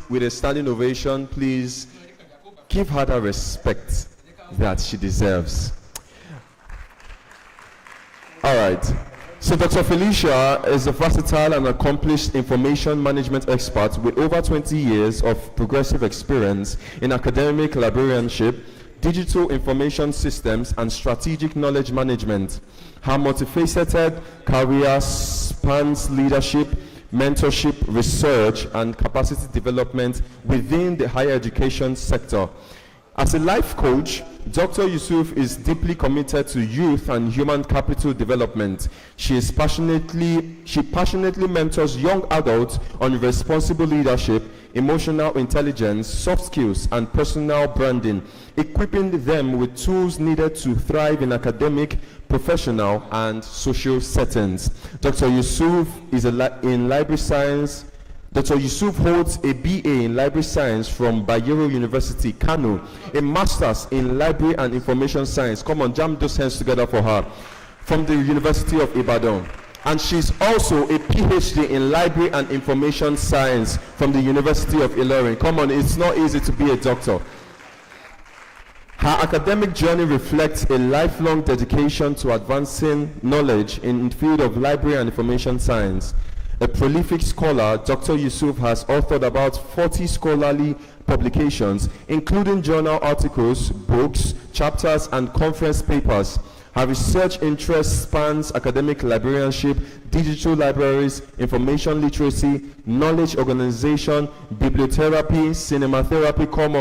with a standing ovation. Please give her the respect that she deserves. All right. So Dr. Felicia is a versatile and accomplished information management expert with over 20 years of progressive experience in academic librarianship, digital information systems, and strategic knowledge management. Her multifaceted career spans leadership, mentorship, research, and capacity development within the higher education sector. As a life coach, Dr. Yusuf is deeply committed to youth and human capital development. She passionately mentors young adults on responsible leadership, emotional intelligence, soft skills, and personal branding, equipping them with tools needed to thrive in academic, professional, and social settings. Dr. Yusuf is in library science. Dr. Yusuf holds a BA in Library Science from Bayero University, Kano, a Master's in Library and Information Science. Come on, jam those hands together for her. From the University of Ibadan. And she's also a PhD in Library and Information Science from the University of Ilorin. Come on, it's not easy to be a doctor. Her academic journey reflects a lifelong dedication to advancing knowledge in the field of library and information science. A prolific scholar, Dr. Yusuf has authored about 40 scholarly publications, including journal articles, books, chapters, and conference papers. Her research interest spans academic librarianship, digital libraries, information literacy, knowledge organization, bibliotherapy, cinematherapy, come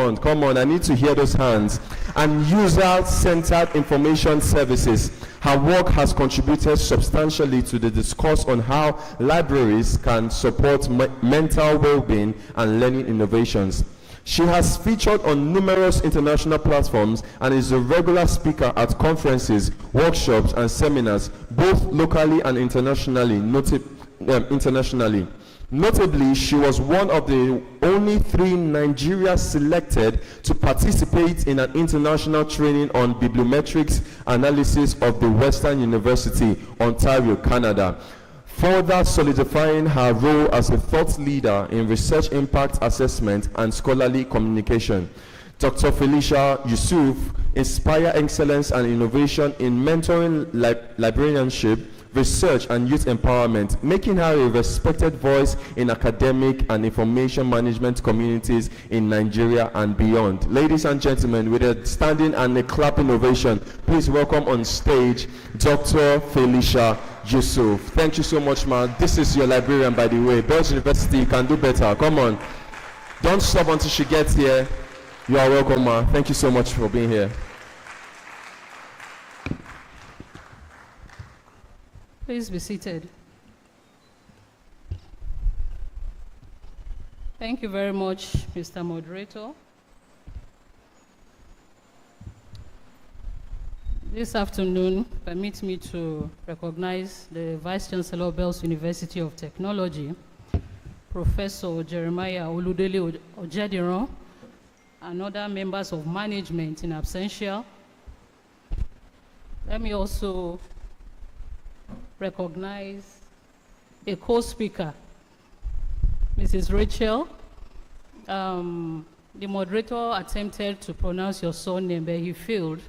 on, I need to hear those hands, and user-centered information services. Her work has contributed substantially to the discourse on how libraries can support mental well-being and learning innovations. She has featured on numerous international platforms and is a regular speaker at conferences, workshops, and seminars, both locally and internationally. Notably, she was one of the only 3 Nigerians selected to participate in an international training on bibliometrics analysis of the Western University, Ontario, Canada, further solidifying her role as a thought leader in research impact assessment and scholarly communication. Dr. Felicia Yusuf inspires excellence and innovation in mentoring librarianship, research, and youth empowerment, making her a respected voice in academic and information management communities in Nigeria and beyond. Ladies and gentlemen, with a standing and a clapping ovation, please welcome on stage Dr. Felicia Yusuf. Thank you so much, man. This is your librarian, by the way. Bells University, you can do better. Come on. Don't stop until she gets here. You are welcome, man. Thank you so much for being here. Please be seated. Thank you very much, Mr. Moderator. This afternoon, permit me to recognize the Vice Chancellor of Bells University of Technology, Professor Jeremiah Oludele Ojediran, and other members of management in absentia. Let me also recognize a co-speaker, Mrs. Rachel. The moderator attempted to pronounce your surname, but he failed,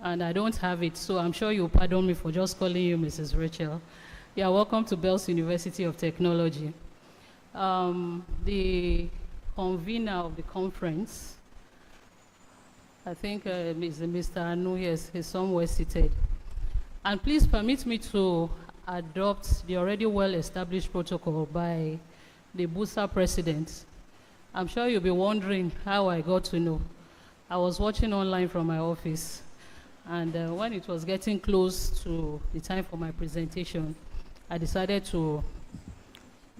and I don't have it, so I'm sure you'll pardon me for just calling you Mrs. Rachel. You are welcome to Bells University of Technology. The convener of the conference, I think is Mr. Anu, yes, he's somewhere seated. And please permit me to adopt the already well-established protocol by the BUSA president. I'm sure you'll be wondering how I got to know. I was watching online from my office, and when it was getting close to the time for my presentation, I decided to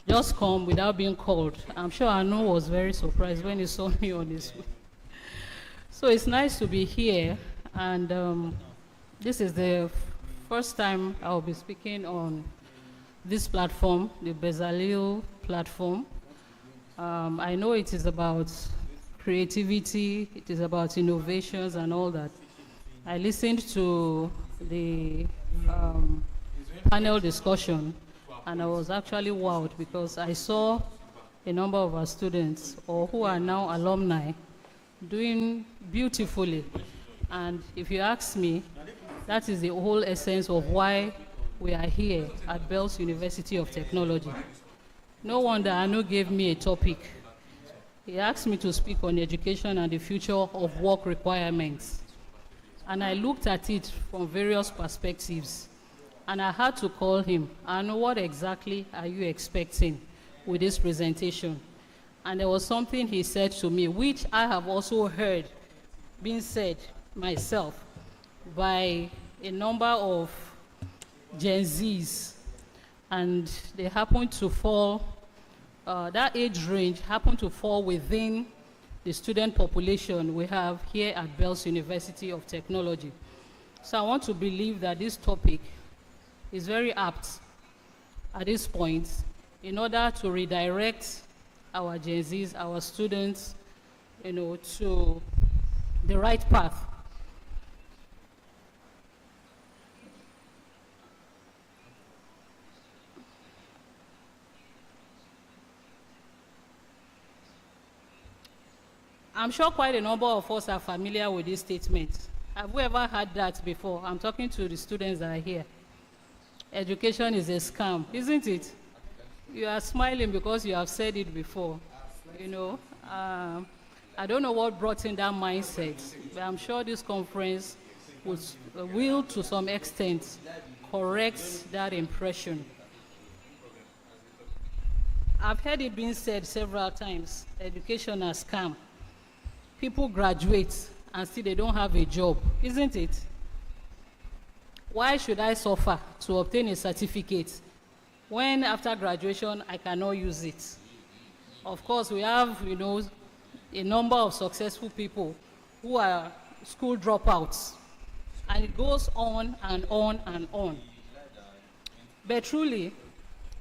just come without being called. I'm sure Anu was very surprised when he saw me on his way. So it's nice to be here, and this is the first time I'll be speaking on this platform, the Bezalel platform. I know it is about creativity, it is about innovations and all that. I listened to the panel discussion, and I was actually wowed because I saw a number of our students, or who are now alumni, doing beautifully. And if you ask me, that is the whole essence of why we are here at Bells University of Technology. No wonder Anu gave me a topic. He asked me to speak on education and the future of work requirements. And I looked at it from various perspectives. And I had to call him. Anu, what exactly are you expecting with this presentation? And there was something he said to me, which I have also heard being said myself by a number of Gen Zs. And they happen to fall, that age range happened to fall within the student population we have here at Bells University of Technology. So I want to believe that this topic is very apt at this point in order to redirect our Gen Zs, our students, to the right path. I'm sure quite a number of us are familiar with this statement. Have we ever heard that before? I'm talking to the students that are here. Education is a scam, isn't it? You are smiling because you have said it before. I don't know what brought in that mindset, but I'm sure this conference will, to some extent, correct that impression. I've heard it being said several times, education is a scam. People graduate and still they don't have a job, isn't it? Why should I suffer to obtain a certificate when after graduation I cannot use it? Of course, we have, a number of successful people who are school dropouts, and it goes on and on and on. But truly,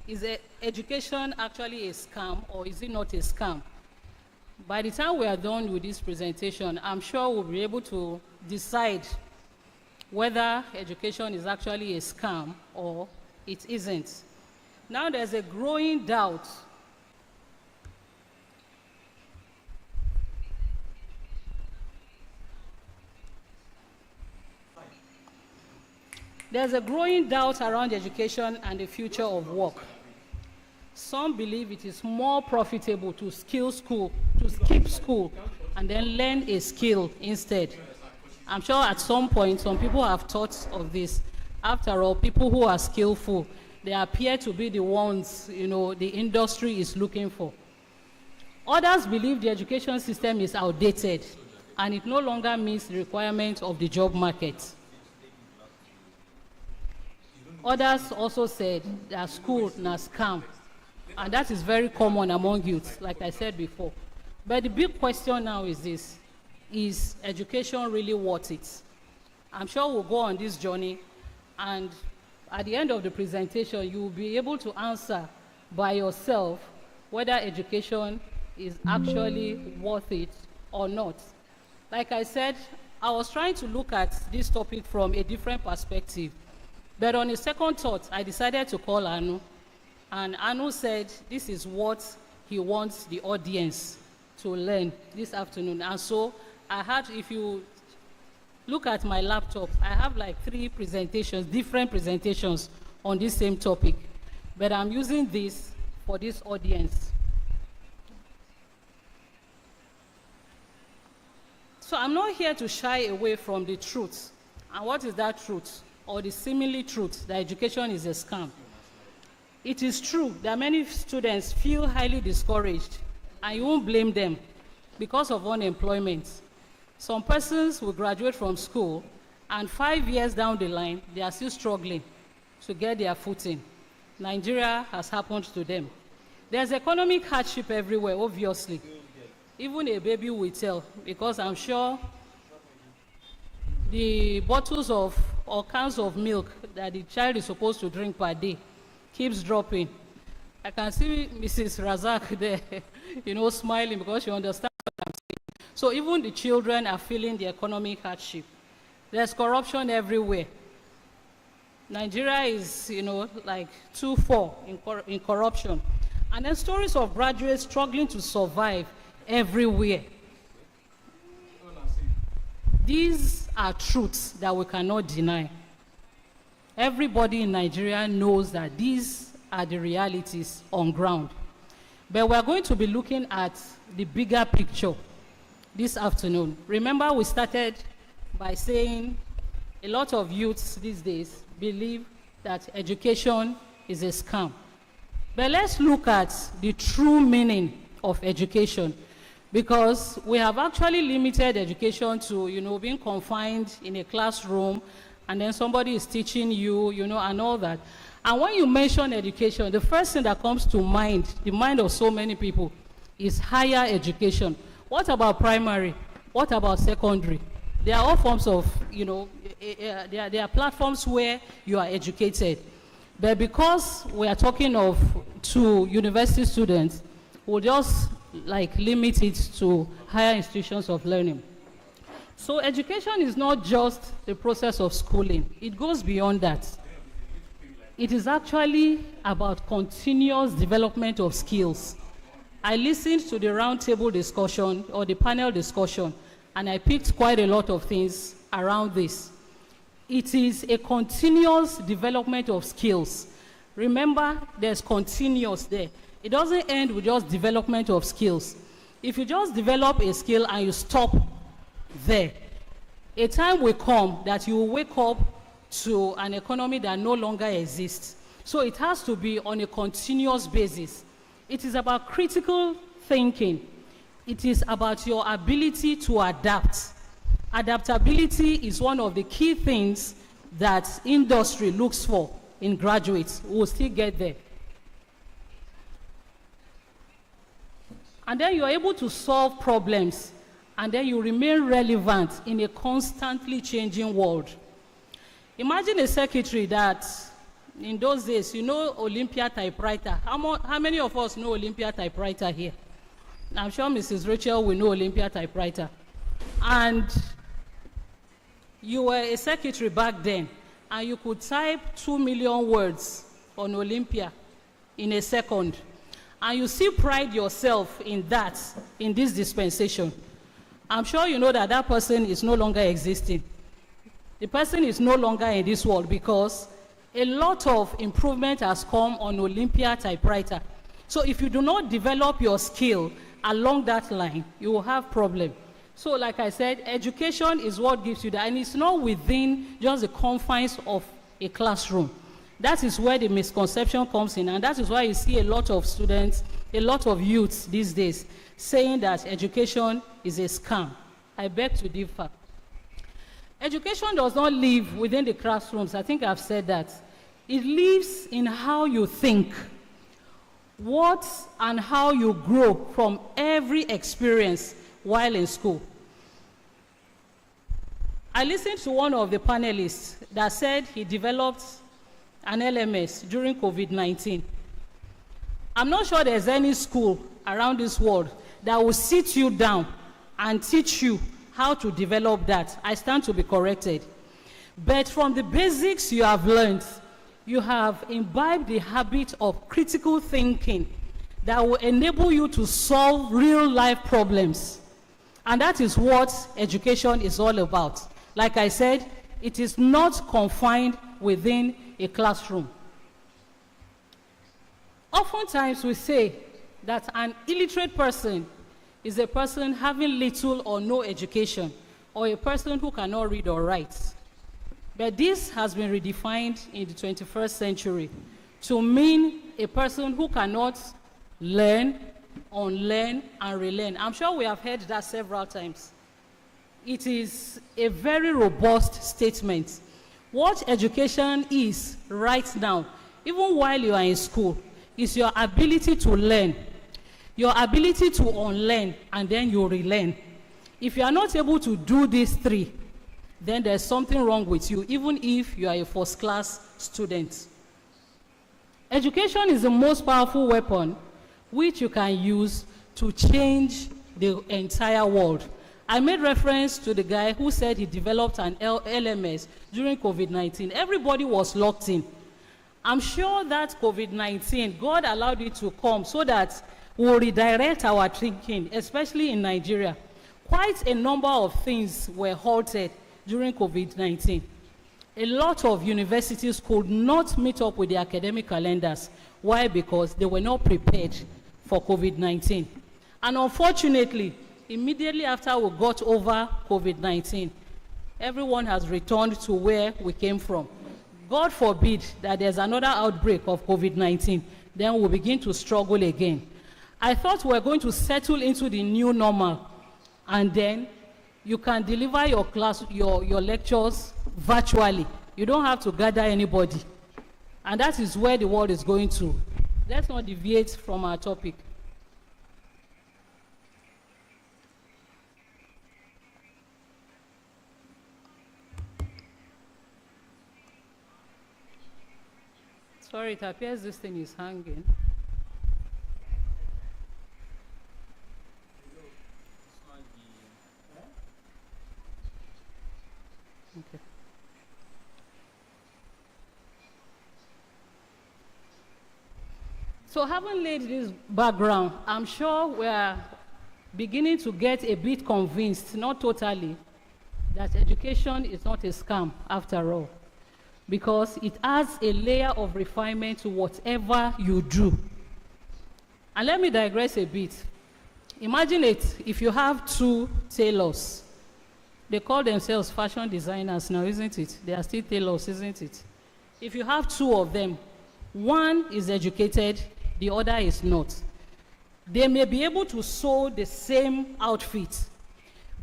is education actually a scam, or is it not a scam? By the time we are done with this presentation, I'm sure we'll be able to decide whether education is actually a scam or it isn't. Now there's a growing doubt around education and the future of work. Some believe it is more profitable to skip school, and then learn a skill instead. I'm sure at some point, some people have thought of this. After all, people who are skillful, they appear to be the ones, the industry is looking for. Others believe the education system is outdated, and it no longer meets the requirements of the job market. Others also said that school is a scam, and that is very common among youth, like I said before. But the big question now is this: is education really worth it? I'm sure we'll go on this journey, and at the end of the presentation, you will be able to answer by yourself whether education is actually worth it or not. Like I said, I was trying to look at this topic from a different perspective, but on a second thought, I decided to call Anu. And Anu said this is what he wants the audience to learn this afternoon. And so I had, if you look at my laptop, I have like 3 presentations, different presentations on this same topic. But I'm using this for this audience. So I'm not here to shy away from the truth. And what is that truth? Or the seemingly truth that education is a scam. It is true that many students feel highly discouraged, and you won't blame them because of unemployment. Some persons will graduate from school, and 5 years down the line, they are still struggling to get their footing. Nigeria has happened to them. There's economic hardship everywhere, obviously. Even a baby will tell, because I'm sure the bottles of or cans of milk that the child is supposed to drink per day keeps dropping. I can see Mrs. Razak there, smiling because she understands what I'm saying. So even the children are feeling the economic hardship. There's corruption everywhere. Nigeria is, like 2-4 in corruption. And then stories of graduates struggling to survive everywhere. These are truths that we cannot deny. Everybody in Nigeria knows that these are the realities on ground. But we're going to be looking at the bigger picture this afternoon. Remember, we started by saying a lot of youths these days believe that education is a scam. But let's look at the true meaning of education, because we have actually limited education to, being confined in a classroom, and then somebody is teaching you, and all that. And when you mention education, the first thing that comes to mind, the mind of so many people, is higher education. What about primary? What about secondary? They are all forms of, they are platforms where you are educated. But because we are talking of to university students, we'll just limit it to higher institutions of learning. So education is not just the process of schooling. It goes beyond that. It is actually about continuous development of skills. I listened to the roundtable discussion or the panel discussion, and I picked quite a lot of things around this. It is a continuous development of skills. Remember, there's continuous there. It doesn't end with just development of skills. If you just develop a skill and you stop there, a time will come that you will wake up to an economy that no longer exists. So it has to be on a continuous basis. It is about critical thinking. It is about your ability to adapt. Adaptability is one of the key things that industry looks for in graduates. We'll still get there. And then you're able to solve problems, and then you remain relevant in a constantly changing world. Imagine a secretary that, in those days, Olympia typewriter. How many of us know Olympia typewriter here? I'm sure Mrs. Rachel will know Olympia typewriter. And you were a secretary back then, and you could type 2 million words on Olympia in a second. And you still pride yourself in that, in this dispensation. I'm sure you know that that person is no longer existing. The person is no longer in this world because a lot of improvement has come on Olympia typewriter. So if you do not develop your skill along that line, you will have problem. So like I said, education is what gives you that, and it's not within just the confines of a classroom. That is where the misconception comes in, and that is why you see a lot of students, a lot of youths these days saying that education is a scam. I beg to differ. Education does not live within the classrooms. I think I've said that. It lives in how you think, what and how you grow from every experience while in school. I listened to one of the panelists that said he developed an LMS during COVID-19. I'm not sure there's any school around this world that will sit you down and teach you how to develop that. I stand to be corrected. But from the basics you have learned, you have imbibed the habit of critical thinking that will enable you to solve real-life problems. And that is what education is all about. Like I said, it is not confined within a classroom. Oftentimes we say that an illiterate person is a person having little or no education, or a person who cannot read or write. But this has been redefined in the 21st century to mean a person who cannot learn, unlearn, and relearn. I'm sure we have heard that several times. It is a very robust statement. What education is right now, even while you are in school, is your ability to learn, your ability to unlearn, and then you relearn. If you are not able to do these three, then there's something wrong with you, even if you are a first-class student. Education is the most powerful weapon which you can use to change the entire world. I made reference to the guy who said he developed an LMS during COVID-19. Everybody was locked in. I'm sure that COVID-19, God allowed it to come so that we'll redirect our thinking, especially in Nigeria. Quite a number of things were halted during COVID-19. A lot of universities could not meet up with the academic calendars. Why? Because they were not prepared for COVID-19. And unfortunately, immediately after we got over COVID-19, everyone has returned to where we came from. God forbid that there's another outbreak of COVID-19, then we'll begin to struggle again. I thought we were going to settle into the new normal, and then you can deliver your class, your lectures virtually. You don't have to gather anybody. And that is where the world is going to. Let's not deviate from our topic. Sorry, it appears this thing is hanging. Okay. So having laid this background, I'm sure we are beginning to get a bit convinced, not totally, that education is not a scam after all, because it adds a layer of refinement to whatever you do. And let me digress a bit. Imagine it, if you have two tailors. They call themselves fashion designers now, isn't it? They are still tailors, isn't it? If you have two of them, one is educated, the other is not. They may be able to sew the same outfit,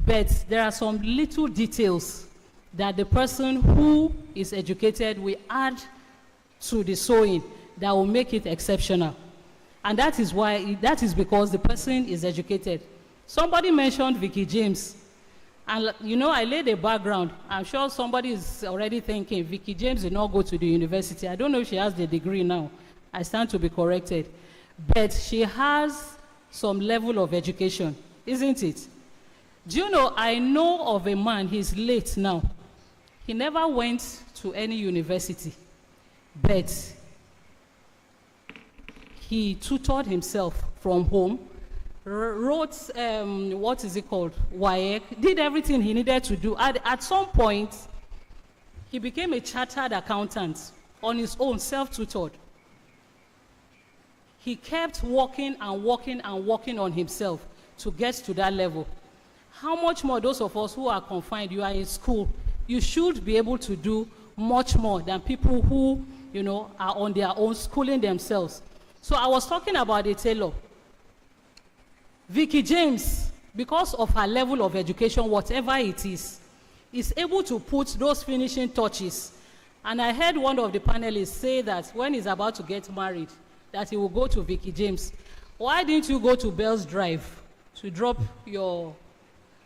but there are some little details that the person who is educated will add to the sewing that will make it exceptional. And that is because the person is educated. Somebody mentioned Vicky James. And you know, I laid a background. I'm sure somebody is already thinking, Vicky James did not go to the university. I don't know if she has the degree now. I stand to be corrected. But she has some level of education, isn't it? Do you know, I know of a man, he's late now. He never went to any university, but he tutored himself from home, wrote, what is it called, WAEC, did everything he needed to do. At some point, he became a chartered accountant on his own, self-tutored. He kept working and working and working on himself to get to that level. How much more those of us who are confined, you are in school, you should be able to do much more than people who, you know, are on their own schooling themselves. So I was talking about a tailor. Vicky James, because of her level of education, whatever it is able to put those finishing touches. And I heard one of the panelists say that when he's about to get married, that he will go to Vicky James. Why didn't you go to Bell's Drive to drop your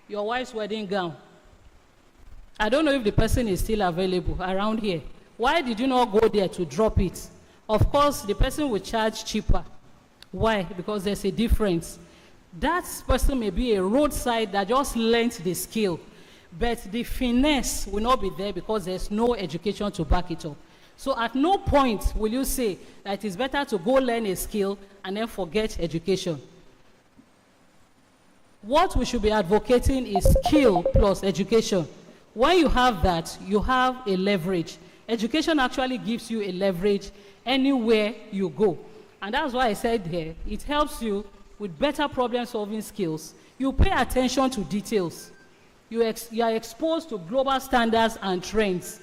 wife's wedding gown? I don't know if the person is still available around here. Why did you not go there to drop it? Of course, the person will charge cheaper. Why? Because there's a difference. That person may be a roadside that just learned the skill, but the finesse will not be there because there's no education to back it up. So at no point will you say that it's better to go learn a skill and then forget education. What we should be advocating is skill plus education. When you have that, you have a leverage. Education actually gives you a leverage anywhere you go. And that's why I said here, it helps you with better problem-solving skills. You pay attention to details. You are exposed to global standards and trends.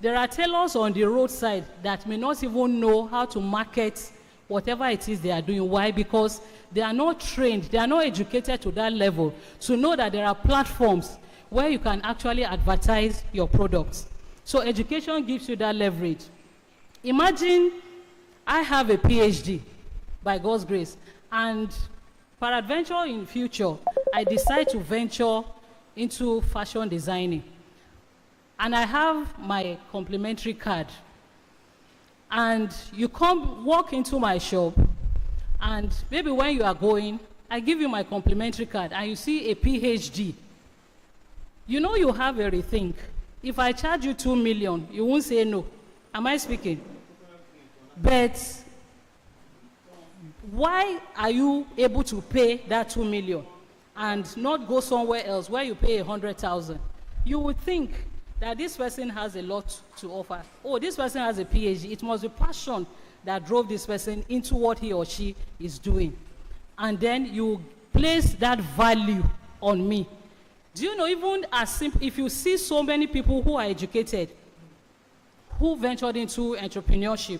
There are tailors on the roadside that may not even know how to market whatever it is they are doing. Why? Because they are not trained, they are not educated to that level to know that there are platforms where you can actually advertise your products. So education gives you that leverage. Imagine I have a PhD by God's grace, and peradventure in future, I decide to venture into fashion designing. And I have my complimentary card. And you walk into my shop, and maybe when you are going, I give you my complimentary card, and you see a PhD. You know you have a rethink. If I charge you 2 million, you won't say no. Am I speaking? But why are you able to pay that 2 million and not go somewhere else where you pay 100,000? You would think that this person has a lot to offer. Oh, this person has a PhD. It must be passion that drove this person into what he or she is doing. And then you place that value on me. Do you know, even as simple, if you see so many people who are educated, who ventured into entrepreneurship,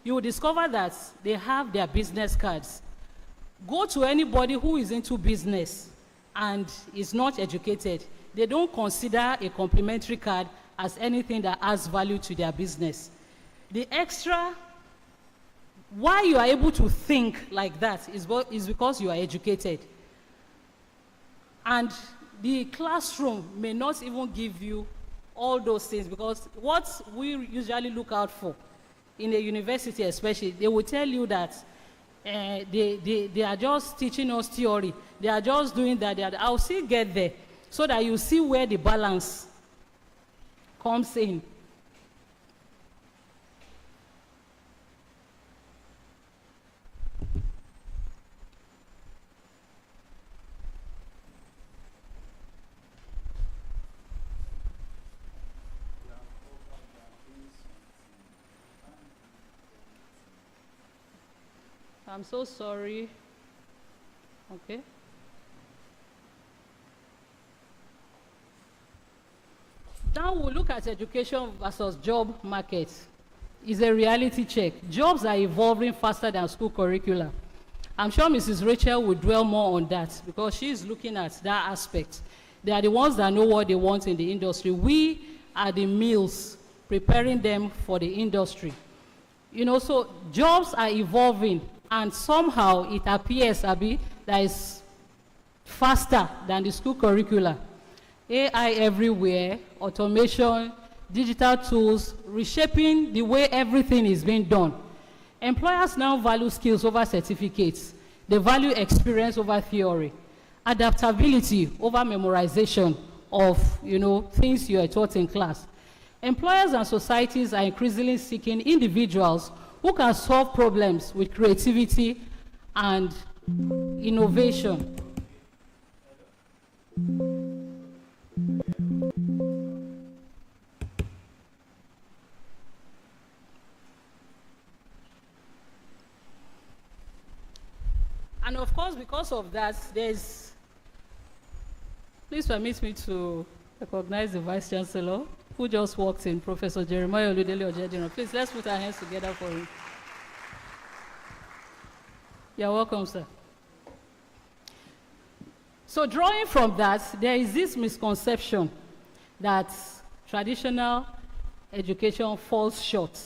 you will discover that they have their business cards. Go to anybody who is into business and is not educated. They don't consider a complimentary card as anything that adds value to their business. The extra, why you are able to think like that is because you are educated. And the classroom may not even give you all those things, because what we usually look out for in a university especially, they will tell you that they are just teaching us theory. They are just doing that. I'll still get there so that you see where the balance comes in. I'm so sorry. Okay. Now we'll look at education versus job market. It's a reality check. Jobs are evolving faster than school curricula. I'm sure Mrs. Rachel will dwell more on that because she's looking at that aspect. They are the ones that know what they want in the industry. We are the mills preparing them for the industry. You know, so jobs are evolving, and somehow it appears, Abby, that is faster than the school curricula. AI everywhere, automation, digital tools, reshaping the way everything is being done. Employers now value skills over certificates. They value experience over theory, adaptability over memorization of, things you are taught in class. Employers and societies are increasingly seeking individuals who can solve problems with creativity and innovation. And of course, because of that, please permit me to recognize the Vice Chancellor, who just walked in, Professor Jeremiah Oludele Ojedino. Please, let's put our hands together for him. You're welcome, sir. So drawing from that, there is this misconception that traditional education falls short.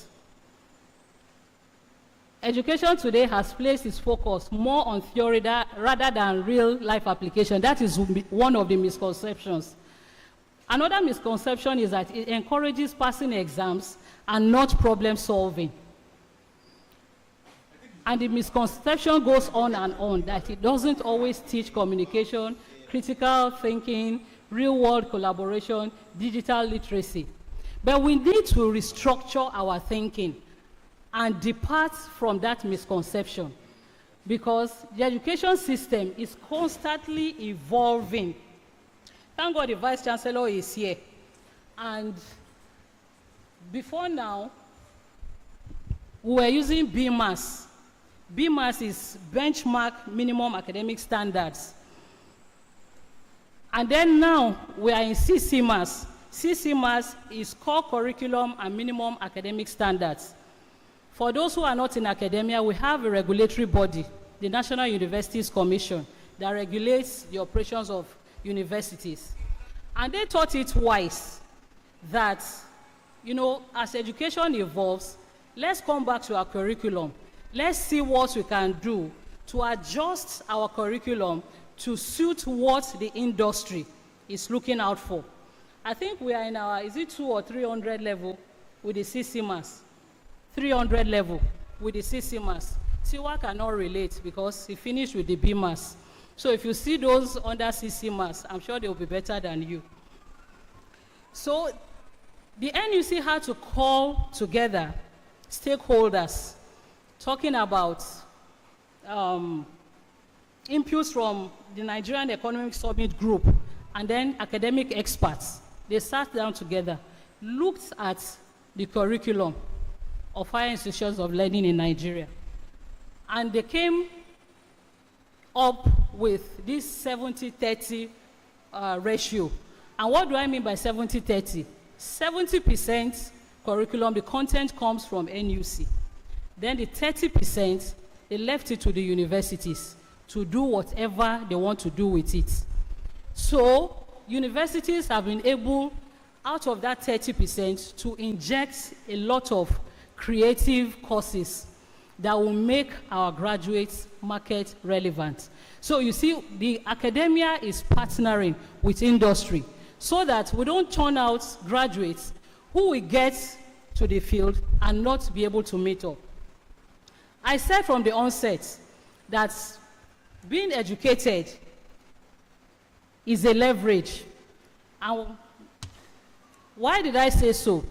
Education today has placed its focus more on theory rather than real-life application. That is one of the misconceptions. Another misconception is that it encourages passing exams and not problem solving. And the misconception goes on and on, that it doesn't always teach communication, critical thinking, real-world collaboration, digital literacy. But we need to restructure our thinking and depart from that misconception, because the education system is constantly evolving. Thank God the Vice Chancellor is here. And before now, we were using BMAS. BMAS is Benchmark Minimum Academic Standards. And then now we are in CCMAS. CCMAS is Core Curriculum and Minimum Academic Standards. For those who are not in academia, we have a regulatory body, the National Universities Commission, that regulates the operations of universities. And they thought it wise that, as education evolves, let's come back to our curriculum. Let's see what we can do to adjust our curriculum to suit what the industry is looking out for. I think we are in our, is it 200 or 300 level with the CCMAS? 300 level with the CCMAS. Siwa cannot relate because he finished with the BMAS. So if you see those under CCMAS, I'm sure they will be better than you. So the NUC had to call together stakeholders, talking about inputs from the Nigerian Economic Summit Group and then academic experts. They sat down together, looked at the curriculum of higher institutions of learning in Nigeria, and they came up with this 70-30 ratio. And what do I mean by 70-30? 70% curriculum, the content comes from NUC. Then the 30%, they left it to the universities to do whatever they want to do with it. So universities have been able, out of that 30%, to inject a lot of creative courses that will make our graduates market relevant. So you see, the academia is partnering with industry so that we don't turn out graduates who will get to the field and not be able to meet up. I said from the onset that being educated is a leverage. And why did I say so?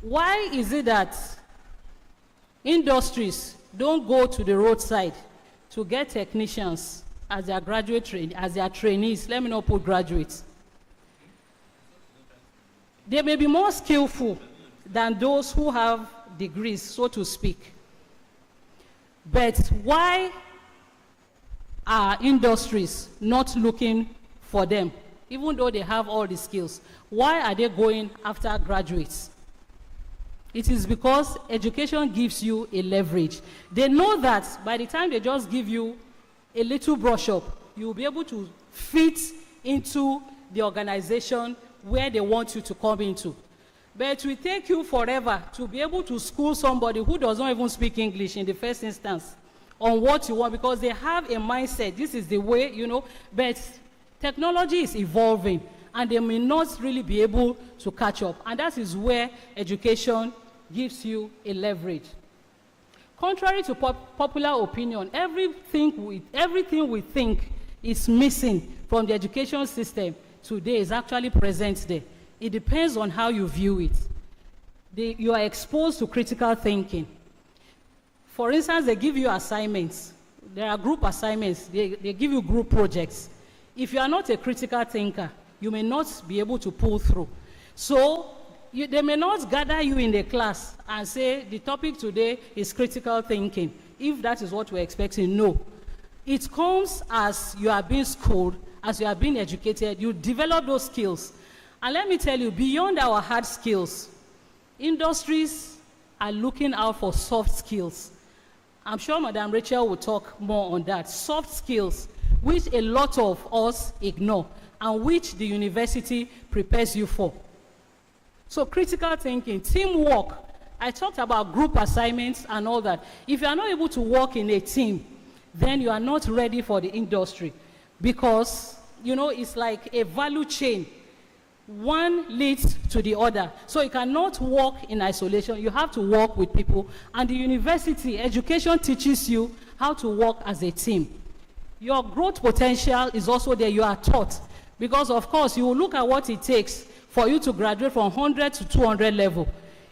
Why is it that industries don't go to the roadside to get technicians as their as their trainees? Let me not put graduates. They may be more skillful than those who have degrees, so to speak. But why are industries not looking for them, even though they have all the skills? Why are they going after graduates? It is because education gives you a leverage. They know that by the time they just give you a little brush up, you'll be able to fit into the organization where they want you to come into. But it will take you forever to be able to school somebody who does not even speak English in the first instance on what you want, because they have a mindset, this is the way, you know, but technology is evolving and they may not really be able to catch up. And that is where education gives you a leverage. Contrary to popular opinion, everything we think is missing from the education system today is actually present there. It depends on how you view it. You are exposed to critical thinking. For instance, they give you assignments. There are group assignments. They give you group projects. If you are not a critical thinker, you may not be able to pull through. So they may not gather you in the class and say, the topic today is critical thinking, if that is what we're expecting. No. It comes as you are being schooled, as you are being educated, you develop those skills. And let me tell you, beyond our hard skills, industries are looking out for soft skills. I'm sure Madam Rachel will talk more on that. Soft skills, which a lot of us ignore, and which the university prepares you for. So critical thinking, teamwork. I talked about group assignments and all that. If you are not able to work in a team, then you are not ready for the industry, because, you know, it's like a value chain. One leads to the other. So you cannot work in isolation. You have to work with people. And the university, education teaches you how to work as a team. Your growth potential is also there. You are taught. Because, of course, you will look at what it takes for you to graduate from 100 to 200 level.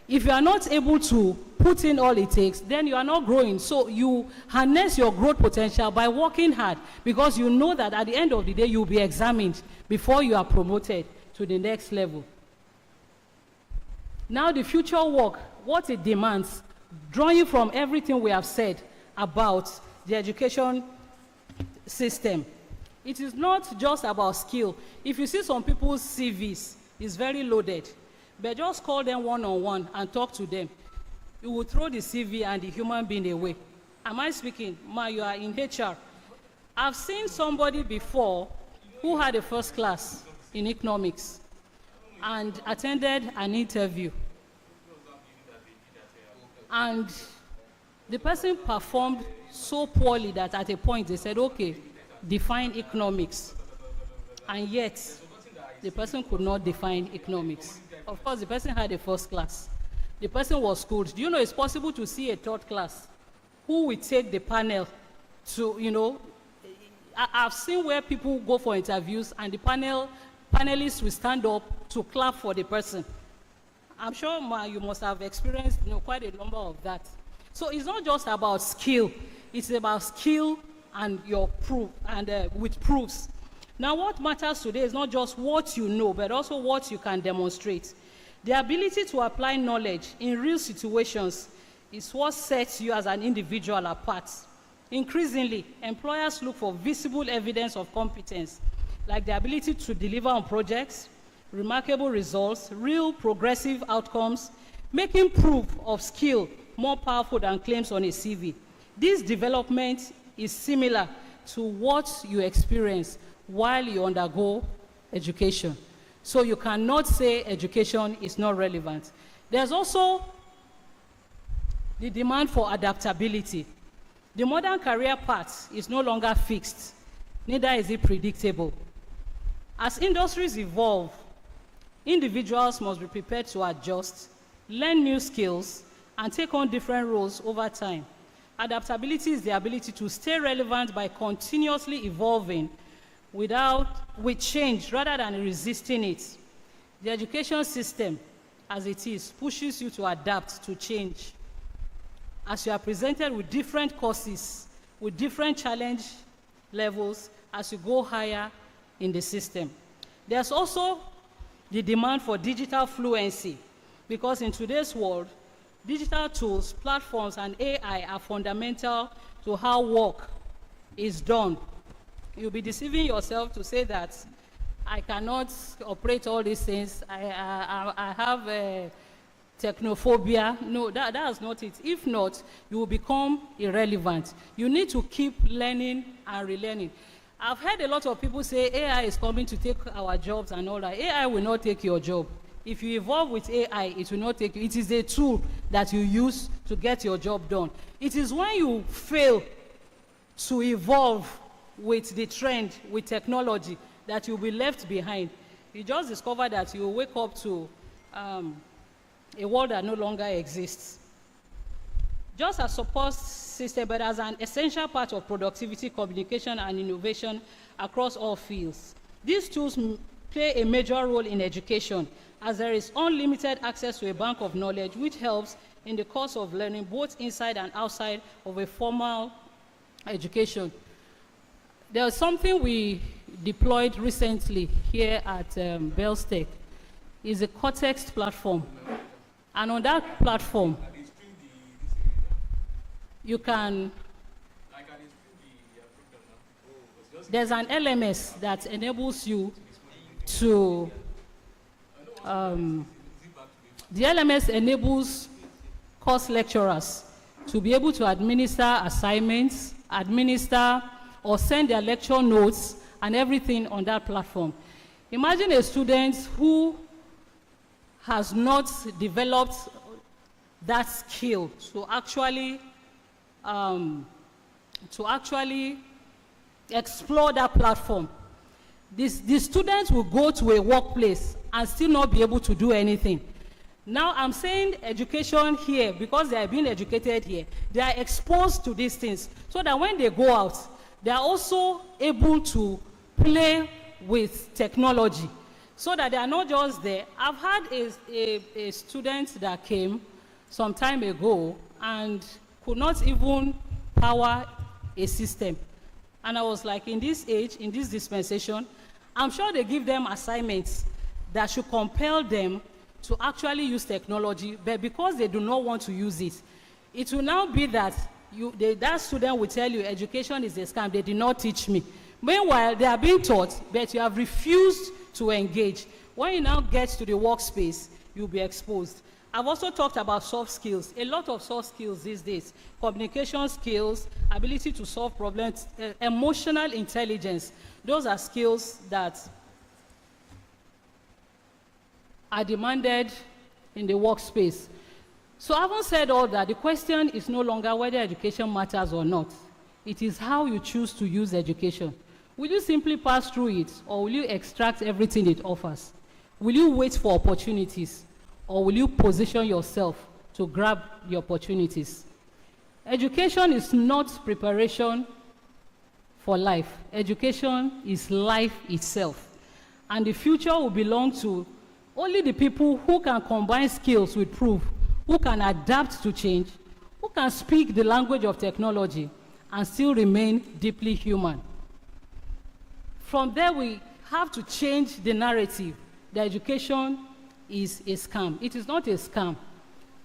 If you are not able to put in all it takes, then you are not growing. So you harness your growth potential by working hard, because you know that at the end of the day, you will be examined before you are promoted to the next level. Now, the future work, what it demands, drawing from everything we have said about the education system, it is not just about skill. If you see some people's CVs, it's very loaded. But just call them one-on-one and talk to them. You will throw the CV and the human being away. Am I speaking? Ma, you are in HR. I've seen somebody before who had a first class in economics and attended an interview. And the person performed so poorly that at a point they said, okay, define economics. And yet, the person could not define economics. Of course, the person had a first class. The person was schooled. Do you know it's possible to see a third class who will take the panel to, you know, I've seen where people go for interviews and the panelists will stand up to clap for the person. I'm sure you must have experienced quite a number of that. So it's not just about skill, it's about skill and your proof, and with proofs. Now what matters today is not just what you know, but also what you can demonstrate. The ability to apply knowledge in real situations is what sets you as an individual apart. Increasingly, employers look for visible evidence of competence, like the ability to deliver on projects, remarkable results, real progressive outcomes, making proof of skill more powerful than claims on a CV. This development is similar to what you experience while you undergo education. So you cannot say education is not relevant. There's also the demand for adaptability. The modern career path is no longer fixed, neither is it predictable. As industries evolve, individuals must be prepared to adjust, learn new skills, and take on different roles over time. Adaptability is the ability to stay relevant by continuously evolving with change rather than resisting it. The education system, as it is, pushes you to adapt to change. As you are presented with different courses, with different challenge levels as you go higher in the system. There's also the demand for digital fluency, because in today's world, digital tools, platforms, and AI are fundamental to how work is done. You'll be deceiving yourself to say that I cannot operate all these things. I have technophobia. No, that's not it. If not, you will become irrelevant. You need to keep learning and relearning. I've heard a lot of people say AI is coming to take our jobs and all that. AI will not take your job. If you evolve with AI, it will not take you. It is a tool that you use to get your job done. It is when you fail to evolve with the trend, with technology, that you'll be left behind. You just discover that you wake up to a world that no longer exists. Just as support system, but as an essential part of productivity, communication, and innovation across all fields. These tools play a major role in education, as there is unlimited access to a bank of knowledge, which helps in the course of learning, both inside and outside of a formal education. There was something we deployed recently here at Belstec. It's a context platform. And on that platform, you can, there's an LMS that enables you to, the LMS enables course lecturers to be able to administer assignments, administer or send their lecture notes and everything on that platform. Imagine a student who has not developed that skill to actually explore that platform. The students will go to a workplace and still not be able to do anything. Now I'm saying education here, because they are being educated here, they are exposed to these things, so that when they go out, they are also able to play with technology, so that they are not just there. I've had a student that came some time ago and could not even power a system. And I was like, in this age, in this dispensation, I'm sure they give them assignments that should compel them to actually use technology, but because they do not want to use it, it will now be that that student will tell you education is a scam, they did not teach me. Meanwhile, they are being taught, but you have refused to engage. When you now get to the workspace, you'll be exposed. I've also talked about soft skills. A lot of soft skills these days. Communication skills, ability to solve problems, emotional intelligence. Those are skills that are demanded in the workspace. So having said all that, the question is no longer whether education matters or not. It is how you choose to use education. Will you simply pass through it, or will you extract everything it offers? Will you wait for opportunities, or will you position yourself to grab the opportunities? Education is not preparation for life. Education is life itself. And the future will belong to Only the people who can combine skills with proof, who can adapt to change, who can speak the language of technology and still remain deeply human. From there, we have to change the narrative that education is a scam. It is not a scam.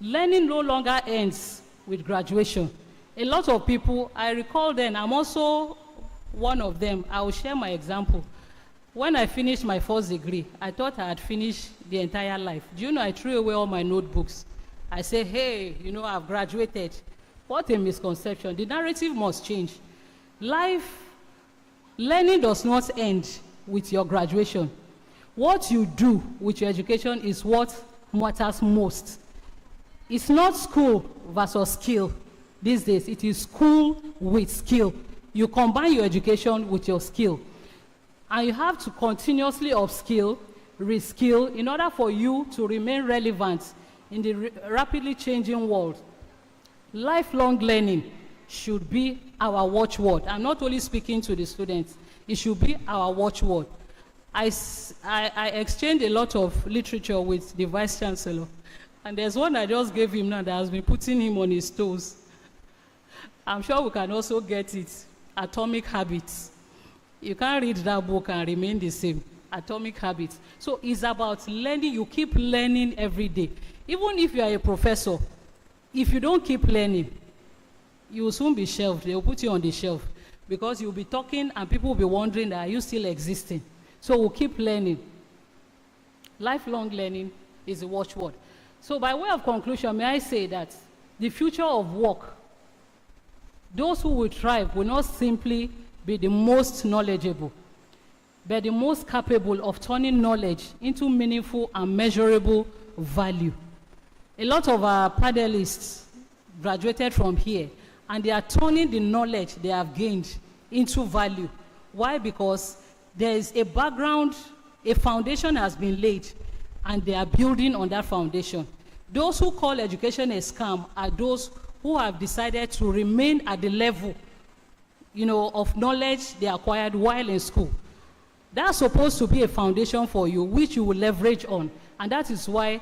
Learning no longer ends with graduation. A lot of people, I recall then, I'm also one of them. I will share my example. When I finished my first degree, I thought I had finished the entire life. Do you know, I threw away all my notebooks. I said, hey, you know, I've graduated. What a misconception. The narrative must change. Learning does not end with your graduation. What you do with your education is what matters most. It's not school versus skill these days. It is school with skill. You combine your education with your skill. And you have to continuously upskill, reskill, in order for you to remain relevant in the rapidly changing world. Lifelong learning should be our watchword. I'm not only speaking to the students. It should be our watchword. I exchanged a lot of literature with the Vice Chancellor. And there's one I just gave him now that has been putting him on his toes. I'm sure we can also get it. Atomic Habits. You can't read that book and remain the same. Atomic Habits. So it's about learning. You keep learning every day. Even if you are a professor, if you don't keep learning, you will soon be shelved. They will put you on the shelf because you'll be talking and people will be wondering, are you still existing? So we'll keep learning. Lifelong learning is a watchword. So by way of conclusion, may I say that the future of work, those who will thrive will not simply be the most knowledgeable, but the most capable of turning knowledge into meaningful and measurable value. A lot of our panelists graduated from here, and they are turning the knowledge they have gained into value. Why? Because there is a background, a foundation has been laid, and they are building on that foundation. Those who call education a scam are those who have decided to remain at the level, you know, of knowledge they acquired while in school. That's supposed to be a foundation for you, which you will leverage on. And that is why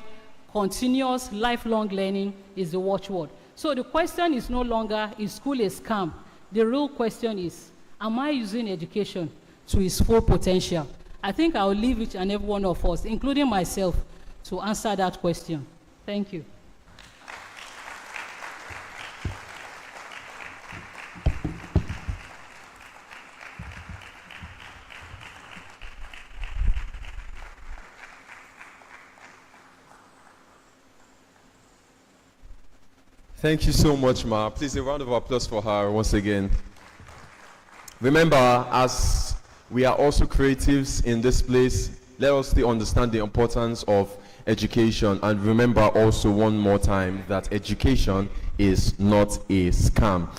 continuous lifelong learning is the watchword. So the question is no longer, is school a scam? The real question is, am I using education to its full potential? I think I will leave each and every one of us, including myself, to answer that question. Thank you. Thank you so much, Ma. Please, a round of applause for her once again. Remember, as we are also creatives in this place, let us still understand the importance of education. And remember also one more time that education is not a scam.